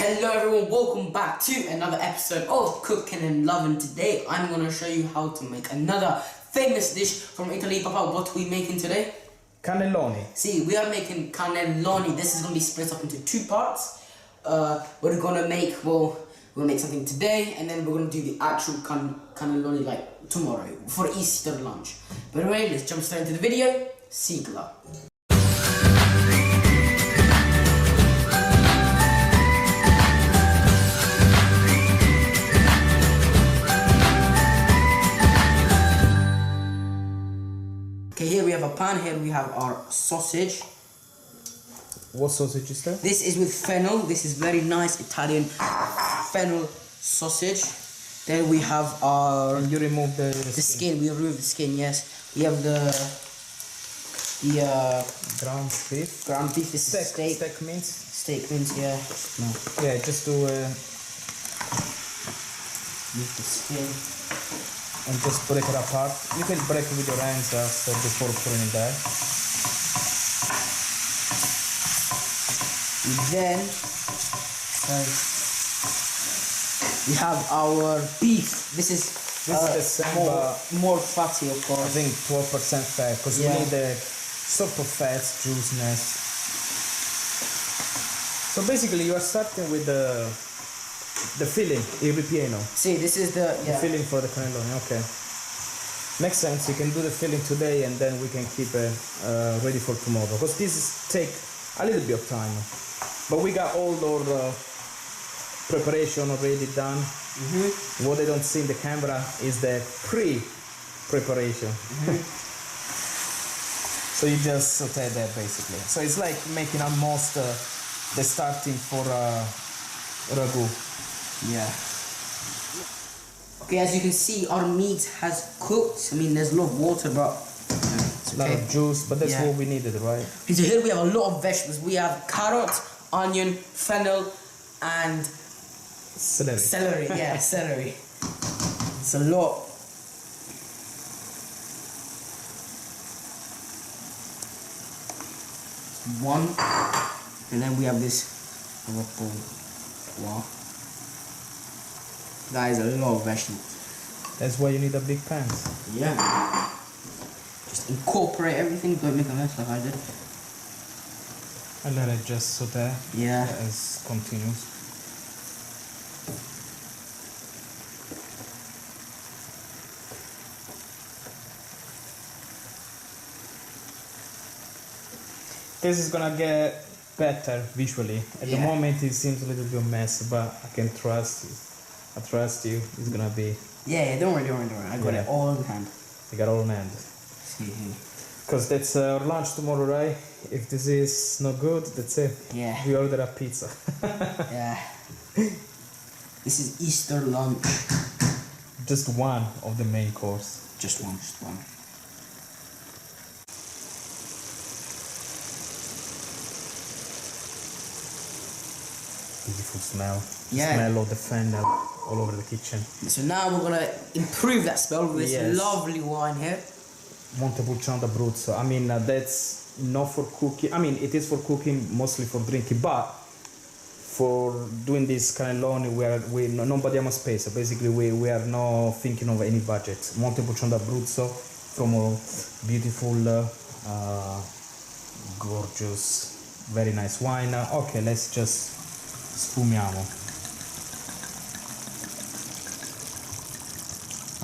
Hello everyone, welcome back to another episode of Cooking and Loving. Today I'm going to show you how to make another famous dish from Italy. Papa, what are we making today? Cannelloni. See, we are making cannelloni. This is going to be split up into two parts. We're going to make, we'll make something today, and then we're going to do the actual cannelloni like tomorrow for Easter lunch. But anyway, let's jump straight into the video. Sigla. Okay, here we have a pan, here we have our sausage. What sausage is that? This is with fennel. This is very nice Italian fennel sausage. Then we have our... And you remove the skin. We remove the skin, yes. We have the ground beef. Ground beef is steak. Steak mince. Steak mince, yeah. No. Yeah, just to... Remove the skin. And just break it apart. You can break it with your hands after before putting it there. Then we have our beef. This is the same, more fatty, of course. I think 12% fat, because we need the sort of fat, juiciness. So basically you are starting with the filling, il ripieno. See, this is the filling for the cannelloni, okay. Makes sense, you can do the filling today and then we can keep it ready for tomorrow. Because this take a little bit of time. But we got all our preparation already done. What they don't see in the camera is the pre-preparation. So you just saute that basically. So it's like making almost the starting for ragu. Yeah. Okay, as you can see, our meat has cooked. I mean, there's a lot of water, but it's okay. A lot of juice, but that's what we needed, right? Okay, so here we have a lot of vegetables. We have carrot, onion, fennel, and celery. Celery, yeah, celery. It's a lot. One, and then we have this ripple. Wow. That is a lot of vegetables. That's why you need a big pan. Yeah. Just incorporate everything, don't make a mess like I did. And let it just saute as continues. This is gonna get better visually. At the moment it seems a little bit of a mess, but I can trust you. I trust you. It's gonna be... Yeah, don't worry. I got it all in hand. You got all in hand. See. Because that's our lunch tomorrow, right? If this is not good, that's it. Yeah. We order a pizza. Yeah. This is Easter lunch. Just one of the main course. Just one. Beautiful smell. Yeah. Smell of the fennel all over the kitchen. So now we're gonna improve that smell with this lovely wine here. Montepulciano d'Abruzzo. I mean, that's not for cooking. I mean, it is for cooking, mostly for drinking, but for doing this cannelloni, we non badiamo spesa. Basically, we are not thinking of any budget. Montepulciano d'Abruzzo from a beautiful, gorgeous, very nice wine. Okay, let's just sfumiamo.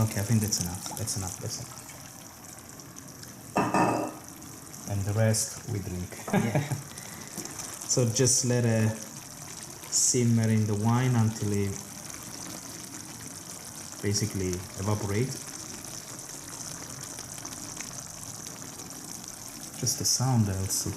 Okay, I think that's enough. And the rest we drink. Yeah. So just let it simmer in the wine until it basically evaporates. Just the sound also.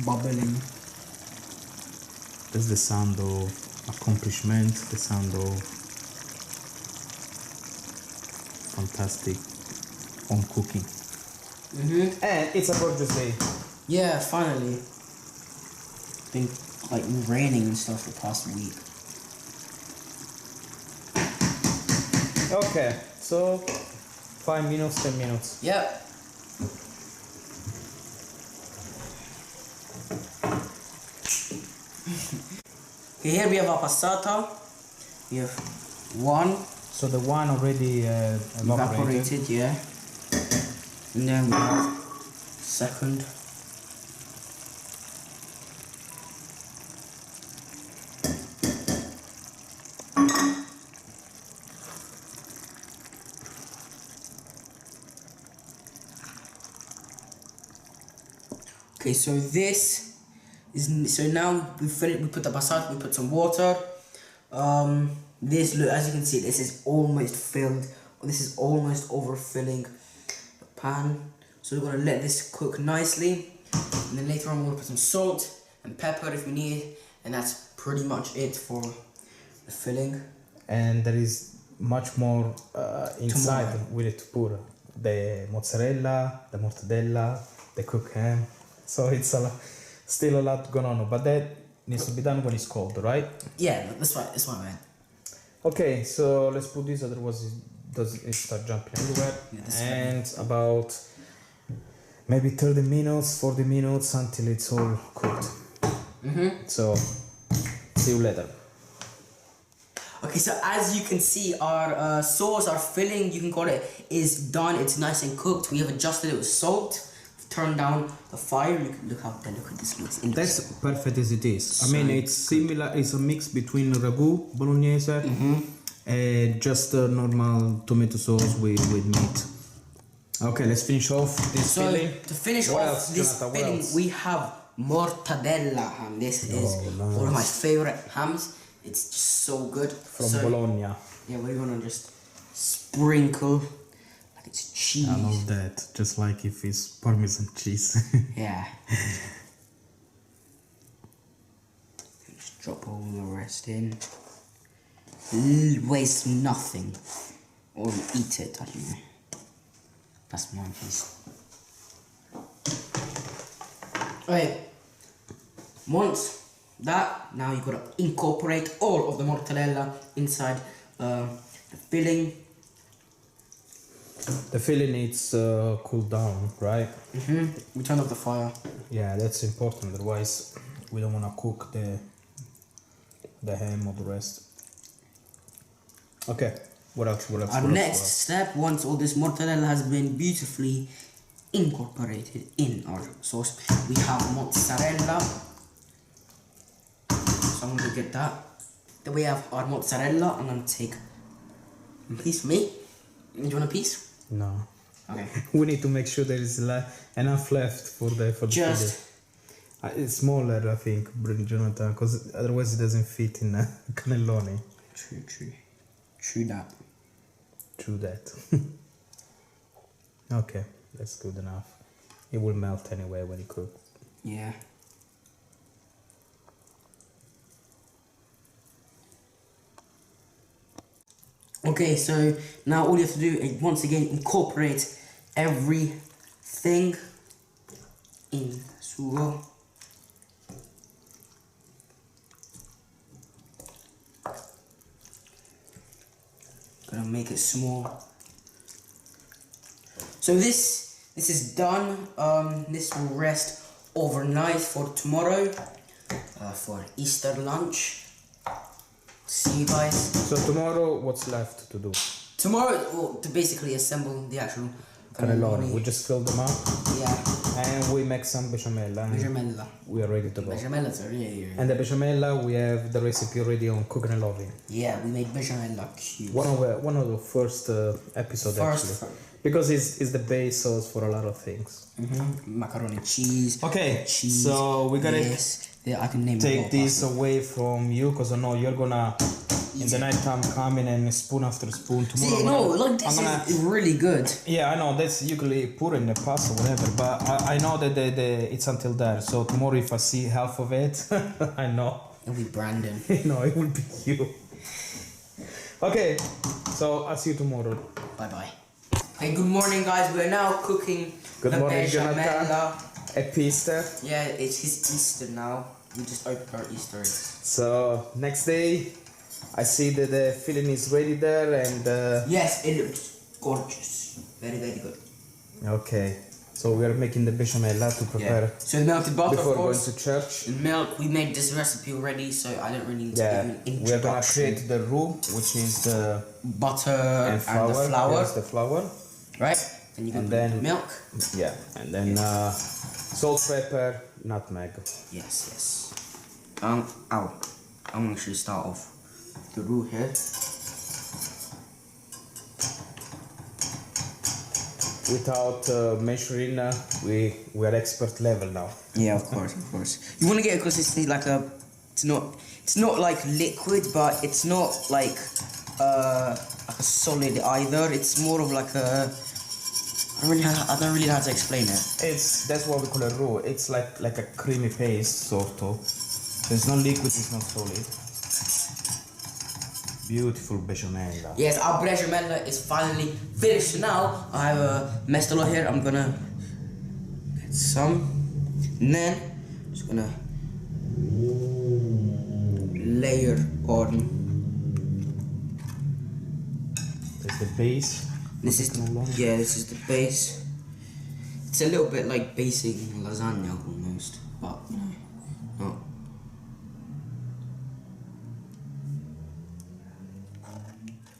Bubbling. That's the sound of accomplishment, the sound of fantastic home cooking. And it's a gorgeous day. Yeah, finally. It's been like raining and stuff the past week. Okay, so 5 minutes, 10 minutes. Yep. Okay, here we have our passata. We have one So the one already evaporated. yeah. And then we have second. Okay, so this is, so now we fill it, we put the passata, we put some water. This, look, as you can see, this is almost filled. This is almost overfilling the pan. So we're gonna let this cook nicely. And then later on we're gonna put some salt and pepper if we need. And that's pretty much it for the filling. And there is much more inside Tomorrow. with it to put. The mozzarella, the mortadella, the cooked ham. So it's still a lot going on. But that needs to be done when it's cold, right? Yeah, that's what I meant. Okay, so let's put this, otherwise it start jumping everywhere. Yeah, this And about maybe 30 minutes, 40 minutes until it's all cooked. So see you later. Okay, so as you can see, our sauce, our filling, you can call it, is done. It's nice and cooked. We have adjusted it with salt. Turned down the fire. Look how look at this looks. That's perfect as it is. I So mean, it's similar. It's a mix between ragu bolognese and just a normal tomato sauce with meat. Okay, let's finish off this So filling. to finish What off else, this Jonathan? What filling, else? we have mortadella ham. This is nice. one of my favorite hams. It's just so good. From So, Bologna. yeah, we're gonna just sprinkle like it's cheese. I love that. Just like if it's Parmesan cheese. Yeah. Just drop all the rest in. Waste nothing. Or eat it, I don't know. That's my piece. Okay. Once that, now you gotta incorporate all of the mozzarella inside the filling. The filling needs cooled down, right? We turn off the fire. Yeah, that's important. Otherwise, we don't want to cook the ham or the rest. Okay, what else? What else? Our what else, next step, once all this mozzarella has been beautifully incorporated in our sauce, we have mozzarella. So I'm gonna get that. Then we have our mozzarella. I'm gonna take a piece for me. Do you want a piece? No. Okay. We need to make sure there is enough left for the Just. filling. It's smaller, I think, Jonathan, because otherwise it doesn't fit in cannelloni. True that. True that. Okay, that's good enough. It will melt anyway when it cooks. Yeah. Okay, so now all you have to do is once again incorporate everything in sugo. Gonna make it small. So this is done. This will rest overnight for tomorrow, for Easter lunch. See you guys. So tomorrow, what's left to do? Tomorrow, well, to basically assemble the actual Cannelloni. We just fill them up Yeah, and we make some bechamel. And bechamel. we are ready to go. Bechamel is really. And the bechamel, we have the recipe already on Cook and Loving. Yeah, we made bechamel cubes. One of the first episodes actually, because it's the base sauce for a lot of things. Macaroni cheese. Okay, cheese. so we gotta Yeah, I can name take this away from you, because I know you're gonna in the night time come in and spoon after spoon tomorrow. See, no, like this is really good. Yeah, I know that's usually put in the pasta or whatever, but I know that it's until there. So tomorrow, if I see half of it, I know. It'll be Brandon. No, it will be you. Okay, so I'll see you tomorrow. Bye bye. Hey, good morning, guys. We're now cooking Good the morning, bechamel. Jonathan. Happy Easter. Yeah, it's his Easter now. We just opened our Easter eggs. So next day, I see that the filling is ready there, and Yes, it looks gorgeous. Very, very good. okay, So we are making the bechamel to prepare So the melted butter, before of course. going to church. And milk, we made this recipe already, so I don't really need to give you an introduction. We are gonna create the roux, which is the butter and flour. the flour. Yes, the flour. Right? Then you can put milk. Yeah, and then salt, pepper, nutmeg. Yes. I'm gonna actually start off the roux here. Without measuring, we are expert level now. Yeah, of course. You want to get a consistency like a, it's not like liquid, but it's not like a solid either. It's more of like a, I don't really know how to explain it. That's what we call a roux. It's like a creamy paste, sort of. So it's not liquid, it's not solid. Beautiful bechamel. Yes, our bechamel is finally finished now. I have messed a lot here. I'm gonna get some, and then I'm just gonna layer on. That's the base. This is the base. It's a little bit like basing lasagna almost, but you know, not.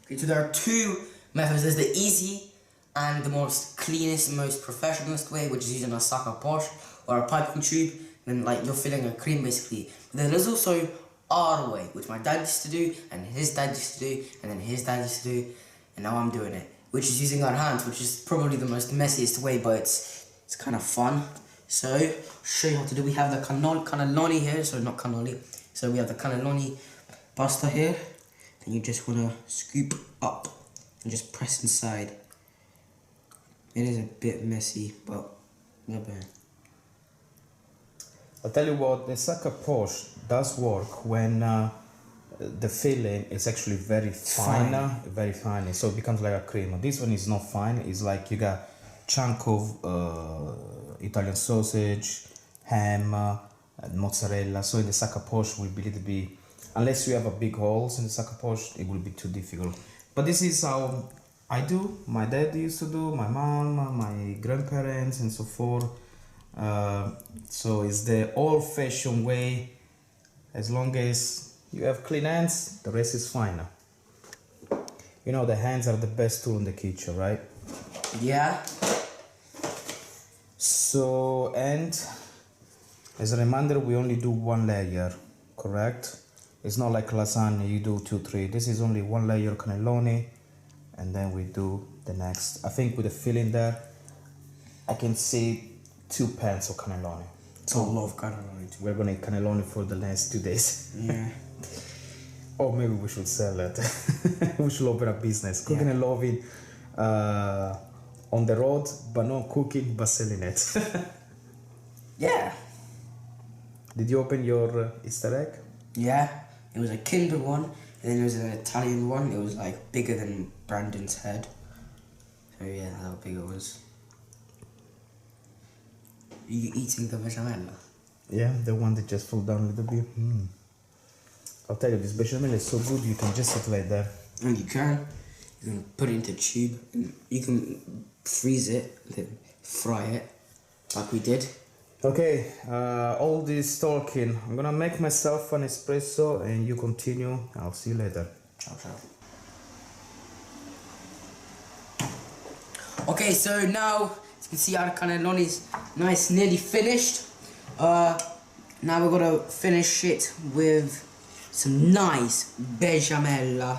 Okay, so there are two methods. There's the easy and the most cleanest, most professionalist way, which is using a sucker posh or a piping tube. Then like you're filling a cream basically. But then there's also our way, which my dad used to do, and his dad used to do, and then his dad used to do, and now I'm doing it, which is using our hands, which is probably the most messiest way, but it's kind of fun. So show you how to do. We have the cannelloni here, so not cannoli. So we have the cannelloni pasta here. And you just want to scoop up and just press inside. It is a bit messy, but not bad. I'll tell you what, the sucker posh does work when the filling is actually very fine, so it becomes like a cream. This one is not fine. It's like you got chunk of Italian sausage, ham, and mozzarella. So in the sucker posh will be a little bit, unless you have a big holes in the sucker posh, it will be too difficult. But this is how I do. My dad used to do, my mom, my grandparents, and so forth. So it's the old-fashioned way. As long as you have clean hands, the rest is fine. You know, the hands are the best tool in the kitchen, right? Yeah. So, and as a reminder, we only do one layer, correct? It's not like lasagna, you do 2, 3. This is only one layer cannelloni, and then we do the next. I think with the filling there, I can see 2 pans of cannelloni. So I love cannelloni. We're gonna eat cannelloni for the next 2 days. Yeah. Or maybe we should sell it. We should open a business, cooking and loving on the road, but not cooking, but selling it. Yeah. Did you open your Easter egg? Yeah. It was a Kinder one, and then there was an Italian one. It was like bigger than Brandon's head. So yeah, that's how big it was. Are you eating the bechamel? Yeah, the one that just fell down a little bit. I'll tell you, this bechamel is so good, you can just sit like that. And you can put it into a tube, and you can freeze it, then fry it, like we did. Okay, all this talking, I'm gonna make myself an espresso and you continue. I'll see you later. Ciao, ciao. Okay, so now, as you can see, our cannelloni is nice, nearly finished. Now we're gonna finish it with some nice bechamel.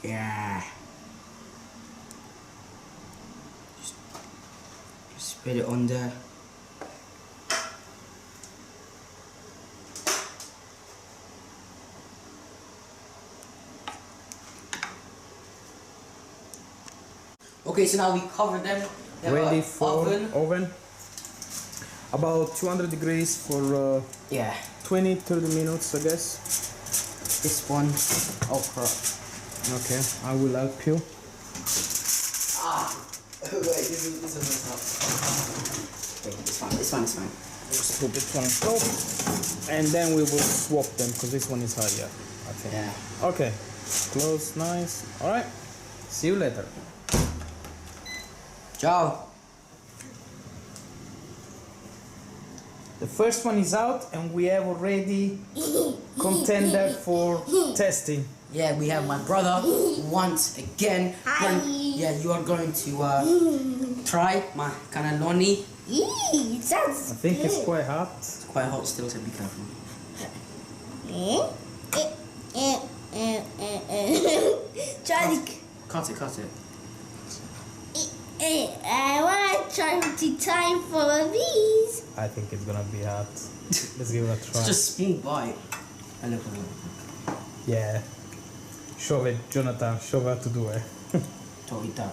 Yeah. Just spread it on there. Okay, so now we cover them. Ready for oven. About 200 degrees for 20-30 minutes, I guess. This one, oh crap. Okay, I will help you. Wait, this is messed up. Wait, it's fine. Just put this one on top, and then we will swap them because this one is higher. I think. Yeah. Okay. Close, nice. All right. See you later. Ciao. The first one is out, and we have already contender for testing. Yeah, we have my brother once again. Hi. Yeah, you are going to try my cannelloni. It sounds I think it's good. quite hot. It's quite hot still, so be careful. Charlie, Cut it. I want to try to time for these. I think it's gonna be hot. Let's give it a try. It's just a small bite. And look. Yeah. Show it, Jonathan. Show how to do it. Totally dark.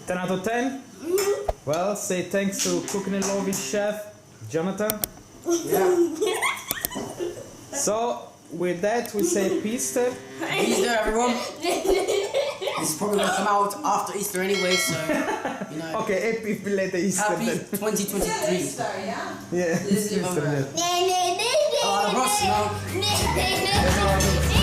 10 out of 10. Well, say thanks to Cooking and Loving chef Jonathan. Yeah. So with that, we say peace. Peace there, everyone. This is probably gonna come out after Easter anyway, so you know. Okay, happy belated Easter. Happy then. 2023. yeah? Yeah. This is Easter then. Ross, no. No.